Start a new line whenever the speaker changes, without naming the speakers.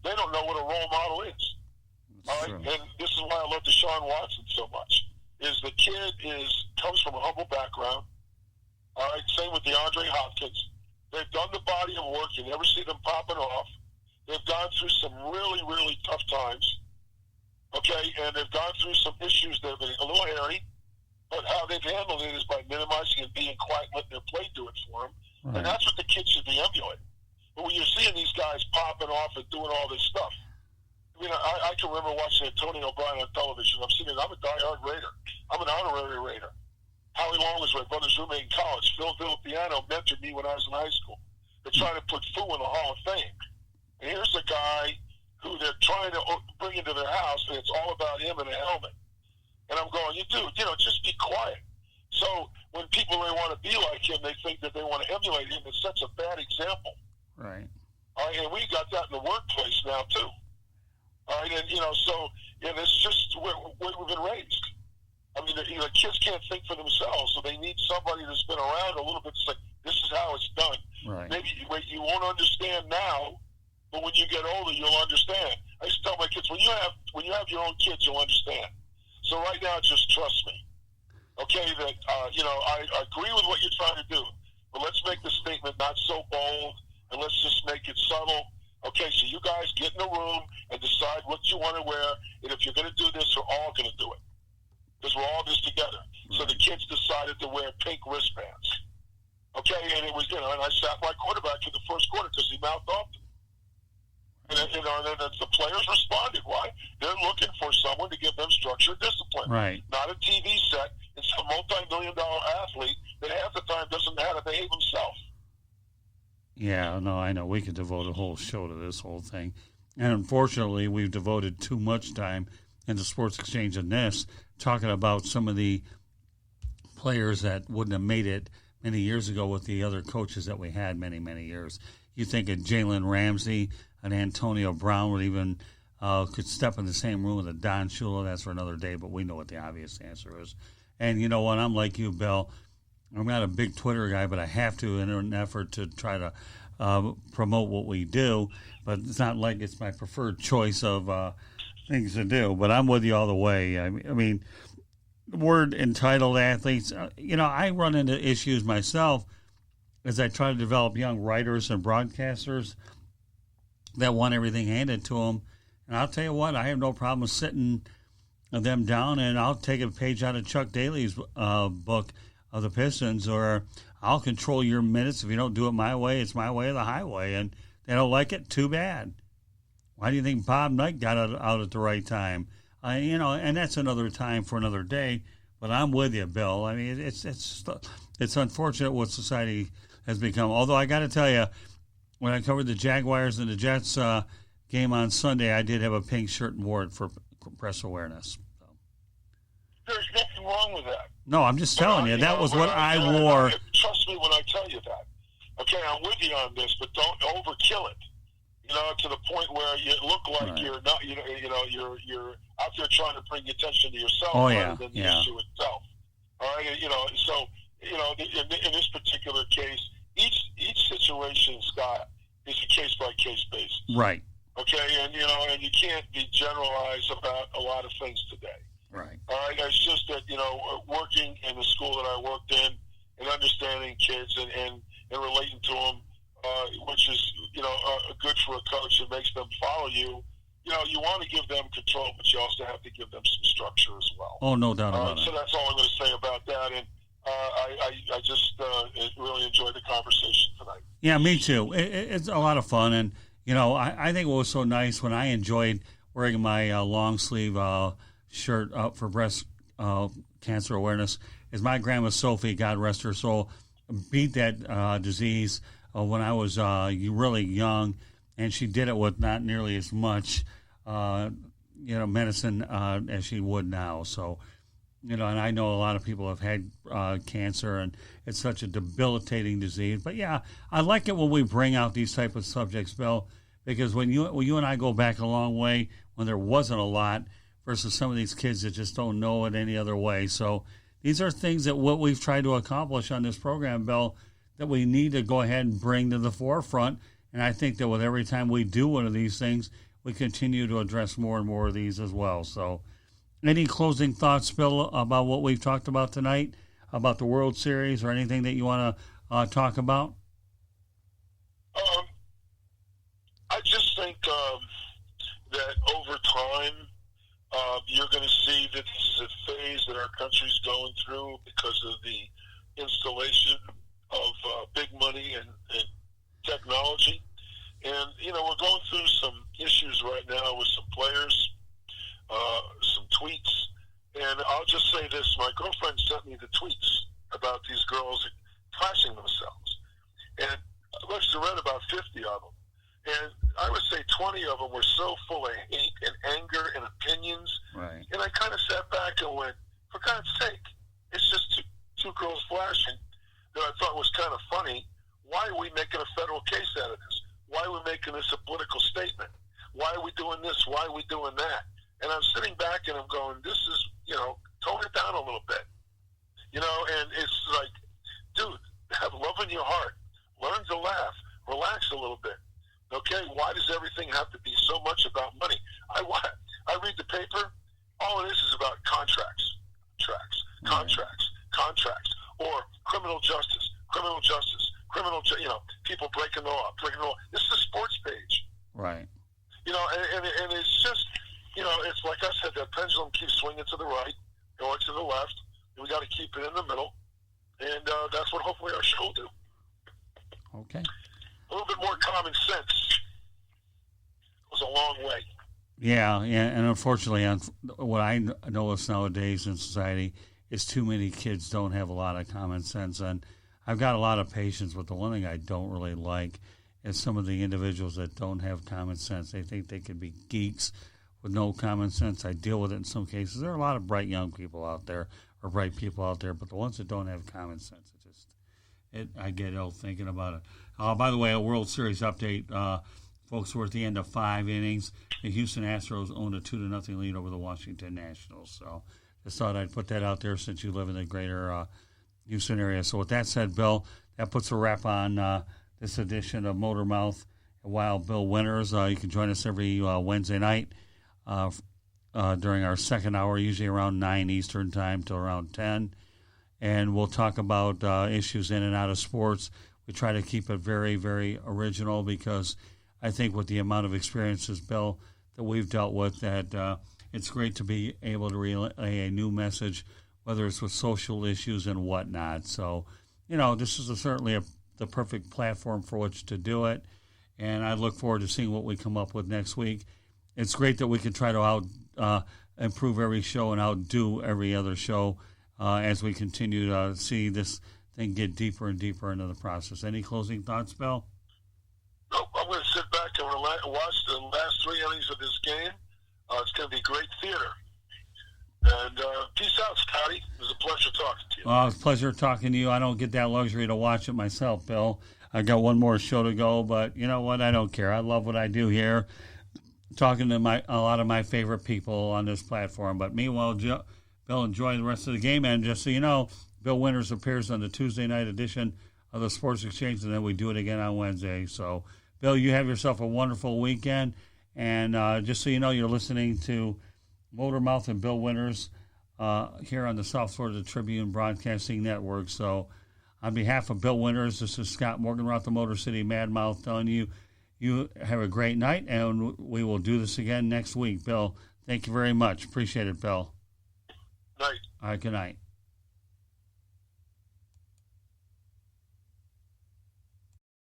they don't know what a role model is. All right, and this is why I love Deshaun Watson so much. Is the kid comes from a humble background. All right, same with DeAndre Hopkins. They've done the body of work. You never see them popping off. They've gone through some really, really tough times. Okay, and they've gone through some issues that have been a little hairy. But how they've handled it is by minimizing and being quiet, letting their play do it for them. Right. And that's what the kids should be emulating. But when you're seeing these guys popping off and doing all this stuff, I mean, I can remember watching Antonio Brown on television. I'm a diehard Raider. I'm an honorary Raider. Howie Long was my brother's roommate in college. Phil Villapiano mentored me when I was in high school. They're trying to put Fu in the Hall of Fame. And here's a guy who they're trying to bring into their house, and it's all about him in a helmet. And I'm going, just be quiet. So when people really want to be like him, they think that they want to emulate him. It sets a bad example.
Right.
All right, and we got that in the workplace now, too. All right, and, it's just where we've been raised. I mean, the kids can't think for themselves, so they need somebody that's been around a little bit to say, this is how it's done.
Right.
Maybe you won't understand now, but when you get older, you'll understand. I used to tell my kids, when you have your own kids, you'll understand. So right now, just trust me. Okay, that, I agree with what you're trying to do, but let's make the statement not so bold, and let's just make it subtle. Okay, so you guys get in the room and decide what you want to wear, and if you're going to do this, we're all going to do it. Because we're all this together. So the kids decided to wear pink wristbands. Okay, and it was, and I sat my quarterback for the first quarter because he mouthed off to me. And then the players responded. Why? They're looking for someone to give them structure and discipline.
Right.
Not a TV set. It's a multi-million-dollar athlete that half the time doesn't know how to behave himself.
Yeah, no, I know. We could devote a whole show to this whole thing. And unfortunately, we've devoted too much time in the Sports Exchange and this, talking about some of the players that wouldn't have made it many years ago with the other coaches that we had many, many years. You think of Jalen Ramsey and Antonio Brown would even could step in the same room with a Don Shula. That's for another day, but we know what the obvious answer is. And you know what? I'm like you, Bill. I'm not a big Twitter guy, but I have to in an effort to try to promote what we do. But it's not like it's my preferred choice of things to do. But I'm with you all the way. I mean, the word entitled athletes, I run into issues myself as I try to develop young writers and broadcasters that want everything handed to them. And I'll tell you what, I have no problem sitting them down, and I'll take a page out of Chuck Daly's book of the Pistons, or I'll control your minutes. If you don't do it my way, it's my way or the highway. And they don't like it, too bad. Why do you think Bob Knight got out at the right time? And that's another time for another day. But I'm with you, Bill. I mean, it's unfortunate what society has become. Although I got to tell you, when I covered the Jaguars and the Jets game on Sunday, I did have a pink shirt and wore it for press awareness. So.
There's nothing wrong with that.
No, I'm just telling you, that was what I wore.
Trust me when I tell you that. Okay, I'm with you on this, but don't overkill it. To the point where you look like you're not, you're out there trying to bring attention to yourself rather than the issue itself. All right, so in this particular case, each situation, Scott, is a case by case basis.
Right.
Okay, and you can't be generalized about a lot of things today.
Right.
All right, it's just that working in the school that I worked in and understanding kids and relating to them. Which is, good for a coach. It makes them follow you. You want to give them control, but you also have to give them some structure as well.
Oh, no doubt about it.
So that's all I'm going to say about that. And I just really enjoyed the conversation tonight.
Yeah, me too. It's a lot of fun. And, I think what was so nice when I enjoyed wearing my long sleeve shirt up for breast cancer awareness is my grandma Sophie, God rest her soul, beat that disease when I was really young, and she did it with not nearly as much, medicine as she would now. So, and I know a lot of people have had cancer, and it's such a debilitating disease. But yeah, I like it when we bring out these type of subjects, Bill, because when you and I go back a long way, when there wasn't a lot, versus some of these kids that just don't know it any other way. So these are things that what we've tried to accomplish on this program, Bill, that we need to go ahead and bring to the forefront And I think that with every time we do one of these things, we continue to address more and more of these as well. So any closing thoughts, Bill, about what we've talked about tonight, about the World Series, or anything that you want to talk about?
I just think that over time, you're going to see that this is a phase that our country's going through because of the installation of big money and technology. And, we're going through some issues right now with some players, some tweets. And I'll just say this. My girlfriend sent me the tweets about these girls flashing themselves. And I must have read about 50 of them. And I would say 20 of them were so full of hate and anger and opinions.
Right.
And I kind of sat back and went, for God's sake, it's just two girls flashing that I thought was kind of funny. Why are we making a federal case out of this? Why are we making this a political statement? Why are we doing this? Why are we doing that? And I'm sitting back and I'm going, this is, tone it down a little bit. And it's like, dude, have love in your heart. Learn to laugh. Relax a little bit. Okay? Why does everything have to be so much about money? I read the paper. All it is about contracts, or criminal justice, people breaking the law. This is a sports page.
Right.
And it's just, it's like I said, that pendulum keeps swinging to the right, going to the left, and we got to keep it in the middle. And that's what hopefully our show will do.
Okay.
A little bit more common sense goes a long way.
Yeah, and unfortunately, what I notice nowadays in society is too many kids don't have a lot of common sense. And I've got a lot of patience, but the one thing I don't really like is some of the individuals that don't have common sense. They think they could be geeks with no common sense. I deal with it in some cases. There are a lot of bright young people out there, or bright people out there, but the ones that don't have common sense, I get ill thinking about it. By the way, a World Series update. Folks, we're at the end of 5 innings. The Houston Astros owned a 2-0 lead over the Washington Nationals. So just thought I'd put that out there since you live in the greater Houston area. So with that said, Bill, that puts a wrap on this edition of Motor Mouth Wild Bill Winters. You can join us every Wednesday night during our second hour, usually around 9 Eastern time till around 10. And we'll talk about issues in and out of sports. We try to keep it very, very original because I think with the amount of experiences, Bill, that we've dealt with, that it's great to be able to relay a new message, whether it's with social issues and whatnot. So, this is certainly the perfect platform for which to do it, and I look forward to seeing what we come up with next week. It's great that we can try to improve every show and outdo every other show as we continue to see this thing get deeper and deeper into the process. Any closing thoughts, Bill?
Nope, I'm going to sit back and watch the last 3 innings of this game. It's going to be great theater. And peace out, Scotty. It was a pleasure talking to you.
Well, it's a pleasure talking to you. I don't get that luxury to watch it myself, Bill. I got one more show to go, but you know what? I don't care. I love what I do here, talking to a lot of my favorite people on this platform. But meanwhile, Bill, enjoy the rest of the game. And just so you know, Bill Winters appears on the Tuesday night edition of the Sports Exchange, and then we do it again on Wednesday. So, Bill, you have yourself a wonderful weekend. And just so you know, you're listening to Motor Mouth and Bill Winters here on the South Florida Tribune Broadcasting Network. So, on behalf of Bill Winters, this is Scott Morganroth, the Motor City Mad Mouth, telling you have a great night, and we will do this again next week. Bill, thank you very much. Appreciate it, Bill.
Night.
All right, good night.